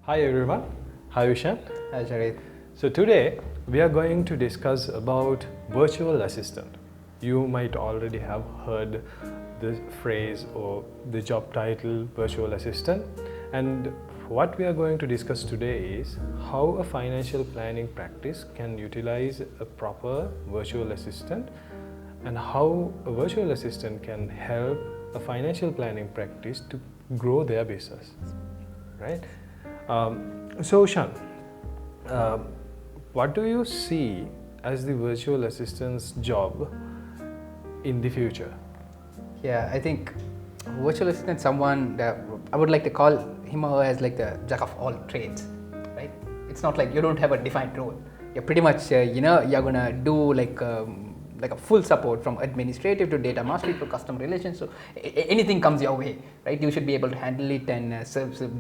Hi everyone. Hi Vishan. Hi Jared. So today we are going to discuss about virtual assistant. You might already have heard the phrase or the job title virtual assistant, and what we are going to discuss today is how a financial planning practice can utilize a proper virtual assistant and how a virtual assistant can help a financial planning practice to grow their business, right? So Shan, what do you see as the virtual assistant's job in the future? Yeah, I think virtual assistant someone that I would like to call him or her as like the jack of all trades, right? It's not like you don't have a defined role. You're pretty much you're gonna do like a full support from administrative to data mastery to customer relations. So anything comes your way, right? You should be able to handle it and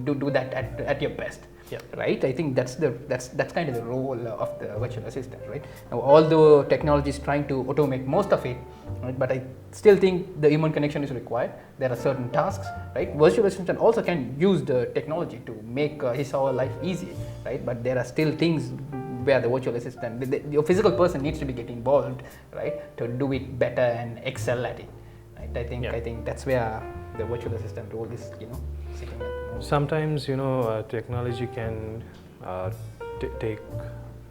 do that at your best. Yeah. Right. I think that's kind of the role of the virtual assistant, right? Now, although technology is trying to automate most of it, right, but I still think the human connection is required. There are certain tasks, right? Virtual assistant also can use the technology to make his or her life easy, right? But there are still things where the virtual assistant, your physical person needs to be getting involved, right, to do it better and excel at it, right? I think that's where the virtual assistant role is, sitting at. Sometimes technology can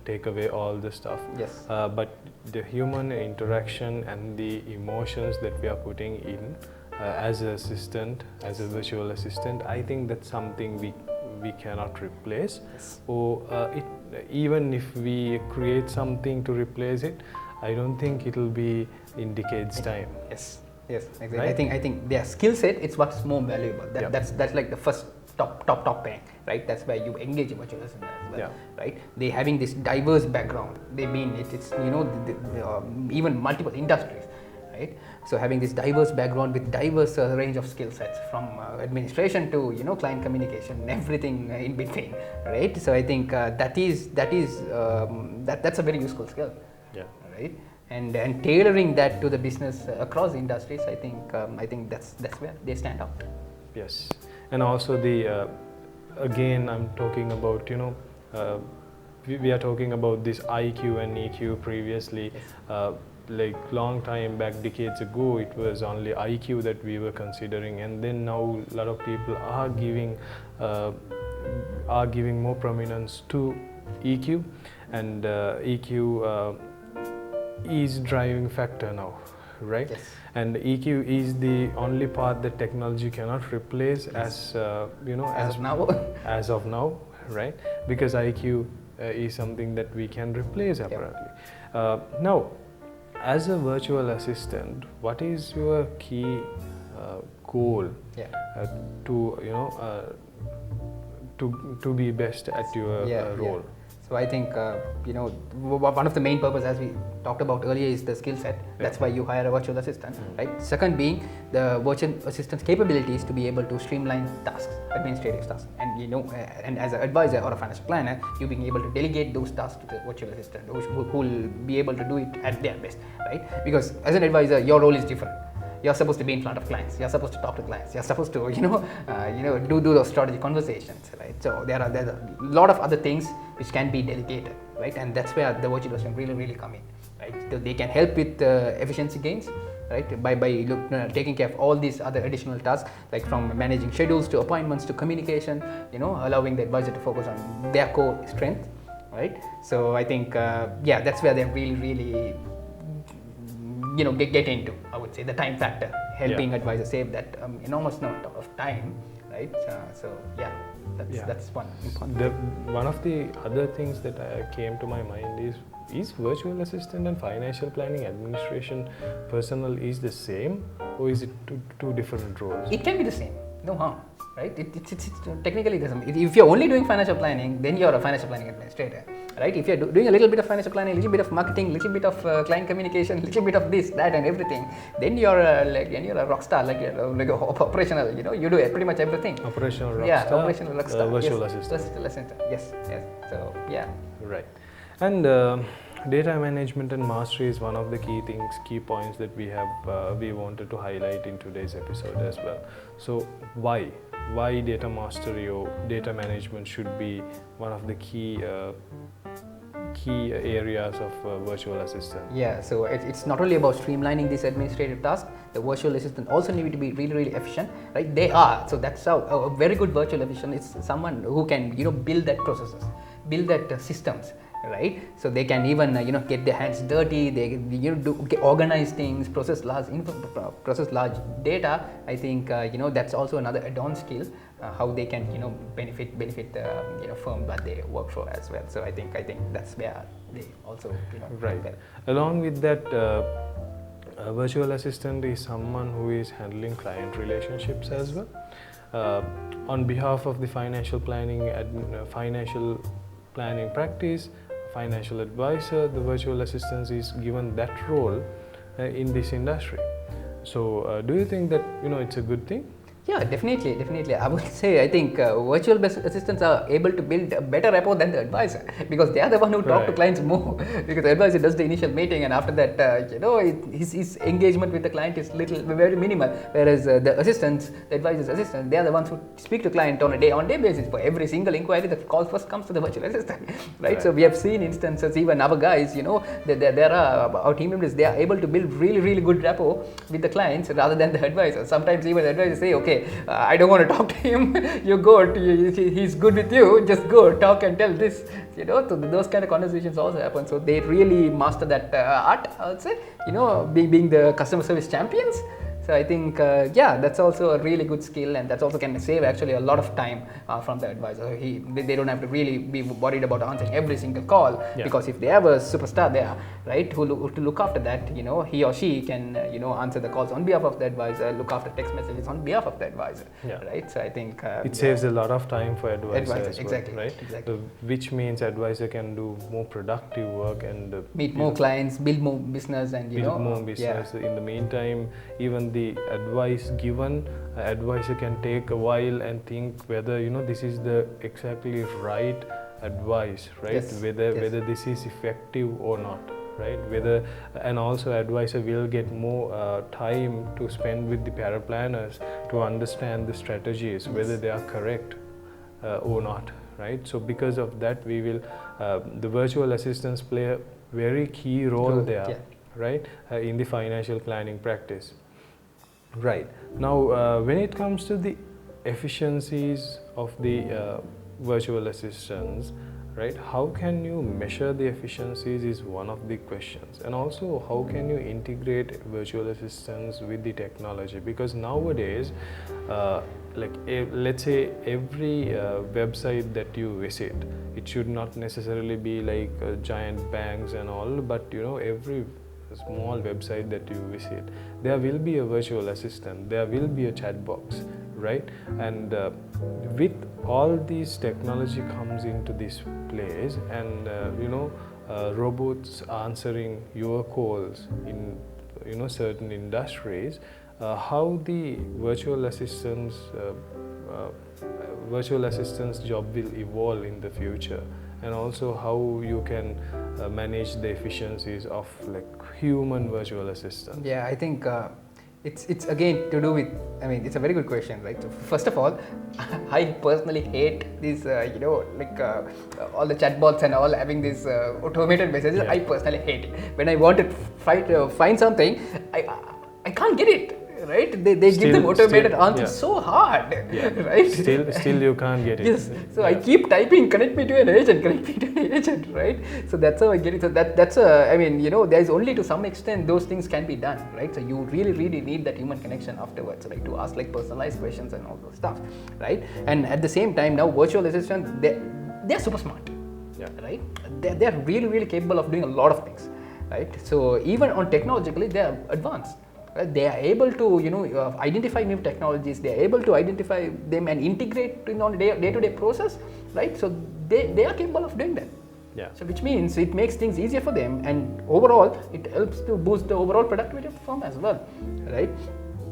take away all the stuff. Yes. But the human interaction and the emotions that we are putting in as an assistant, as a virtual assistant, I think that's something we cannot replace. Yes. Or even if we create something to replace it, I don't think it will be in decades time. Yes, exactly. Right? I think their skill set it's what's more valuable. That's like the first top thing, right? That's where you engage a virtual assistant as well, right? They having this diverse background. They mean it's even multiple industries, right? So having this diverse background with diverse range of skill sets from administration to client communication, everything in between, right? So I think that's a very useful skill, right? And tailoring that to the business across the industries, I think that's where they stand out. Yes, and also the again I'm talking about we are talking about this IQ and EQ previously. Yes. Like long time back, decades ago, it was only IQ that we were considering, and then now a lot of people are giving more prominence to EQ, and EQ is driving factor now, right? Yes. And EQ is the only part that technology cannot replace, Yes. as of now. as of now, right? Because IQ is something that we can replace apparently. Now, as a virtual assistant, what is your key goal to be best at your role? So I think one of the main purpose, as we talked about earlier, is the skill set. That's why you hire a virtual assistant, right? Second being the virtual assistant's capabilities to be able to streamline tasks, administrative tasks, and and as an advisor or a financial planner, you being able to delegate those tasks to the virtual assistant, who will be able to do it at their best, right? Because as an advisor, your role is different. You're supposed to be in front of clients. You're supposed to talk to clients. You're supposed to, do those strategy conversations, right? So there's a lot of other things which can be delegated, right? And that's where the virtual assistant really come in, right? So they can help with efficiency gains, right? By taking care of all these other additional tasks, like from managing schedules to appointments to communication, allowing the advisor to focus on their core strength, right? So I think, that's where they really get into, I would say, the time factor, helping advisors save that enormous amount of time, right? That's one important. One of the other things that came to my mind is virtual assistant and financial planning administration personnel is the same, or is it two different roles? It can be the same, no harm, right? It's technically the same. If you're only doing financial planning, then you're a financial planning administrator, right? If you're doing a little bit of financial planning, a little bit of marketing, a little bit of client communication, a little bit of this, that, and everything, then you're you're a rock star, like operational. You do pretty much everything. Operational rock star. Operational rock star. Virtual assistant. Virtual assistant. Yes. So Right. And data management and mastery is one of the key points that we wanted to highlight in today's episode as well. So why data mastery or data management should be one of the key areas of virtual assistant? Yeah, so it's not only about streamlining this administrative task. The virtual assistant also need to be really efficient, right? They are. So that's how a very good virtual assistant is someone who can build that processes, build that systems, right? So they can even get their hands dirty. They organize things, process large data. I think that's also another add-on skill. How they can benefit the firm that they work for as well. So I think that's where they also right. Along with that, a virtual assistant is someone who is handling client relationships as well. On behalf of the financial planning practice, financial advisor, the virtual assistant is given that role in this industry. So do you think that it's a good thing? Yeah, definitely. I would say I think virtual assistants are able to build a better rapport than the advisor, because they are the one who talk to clients more. Because the advisor does the initial meeting, and after that, his engagement with the client is very minimal. Whereas the assistants, the advisor's assistants, they are the ones who speak to client on a day basis. For every single inquiry, the call first comes to the virtual assistant, right? So we have seen instances, even our guys, there are our team members, they are able to build really good rapport with the clients rather than the advisor. Sometimes even the advisor say, okay, I don't want to talk to him. You go. He's good with you. Just go talk and tell this. So those kind of conversations also happen. So they really master that art, I would say. Being the customer service champions. So I think that's also a really good skill, and that's also can save actually a lot of time from the advisor. They don't have to really be worried about answering every single call, because if they have a superstar there, right, to look after that, he or she can answer the calls on behalf of the advisor, look after text messages on behalf of the advisor, right? So I think it saves a lot of time for advisor as exactly, well, right? Exactly. Which means advisor can do more productive work and meet more clients, build more business, and build more business. In the meantime, even the advice given, advisor can take a while and think whether this is the exactly right advice, right? Whether this is effective or not, right? And also advisor will get more time to spend with the paraplanners to understand the strategies, whether they are correct or not, right? So because of that, we will the virtual assistants play a very key role there, right, in the financial planning practice. Right. Now, when it comes to the efficiencies of the virtual assistants, right, how can you measure the efficiencies is one of the questions. And also, how can you integrate virtual assistants with the technology? Because nowadays, let's say every website that you visit, it should not necessarily be like giant banks and all, but every small website that you visit, there will be a virtual assistant, there will be a chat box, right? And with all these technology comes into this place, and robots answering your calls in certain industries, how the virtual assistants job will evolve in the future, and also how you can manage the efficiencies of like human virtual assistant. Yeah, I think it's again to do with, it's a very good question, right? So first of all, I personally hate these all the chatbots and all having these automated messages. I personally hate it. When I want to find something, I can't get it. Right? They give them automated answers so hard, right? Still you can't get it. Yes. So I keep typing, connect me to an agent, right? So that's how I get it. So there is only to some extent those things can be done, right? So you really need that human connection afterwards, right? To ask like personalized questions and all those stuff, right? And at the same time, now virtual assistants, they're super smart, right? They're really capable of doing a lot of things, right? So even on technologically, they're advanced. They are able to identify new technologies. They are able to identify them and integrate on a day-to-day process, right? So they are capable of doing that. Yeah. So which means it makes things easier for them, and overall it helps to boost the overall productivity of the firm as well, right?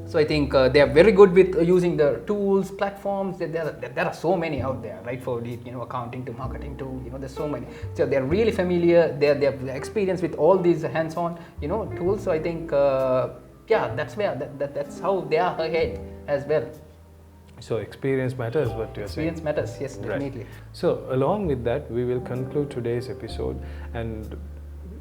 So I think they are very good with using the tools, platforms. There are so many out there, right? For the, accounting to marketing to, there's so many. So they're really familiar. They have experience with all these hands-on, tools. So I think, that's where that's how they are ahead as well. So experience matters, what you're saying. Experience matters, yes, definitely. Right. So along with that, we will conclude today's episode. And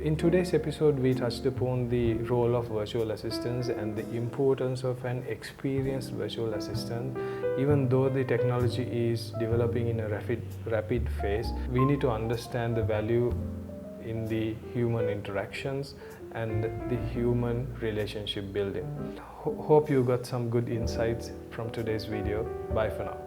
in today's episode, we touched upon the role of virtual assistants and the importance of an experienced virtual assistant. Even though the technology is developing in a rapid phase, we need to understand the value in the human interactions and the human relationship building. Hope you got some good insights from today's video. Bye for now.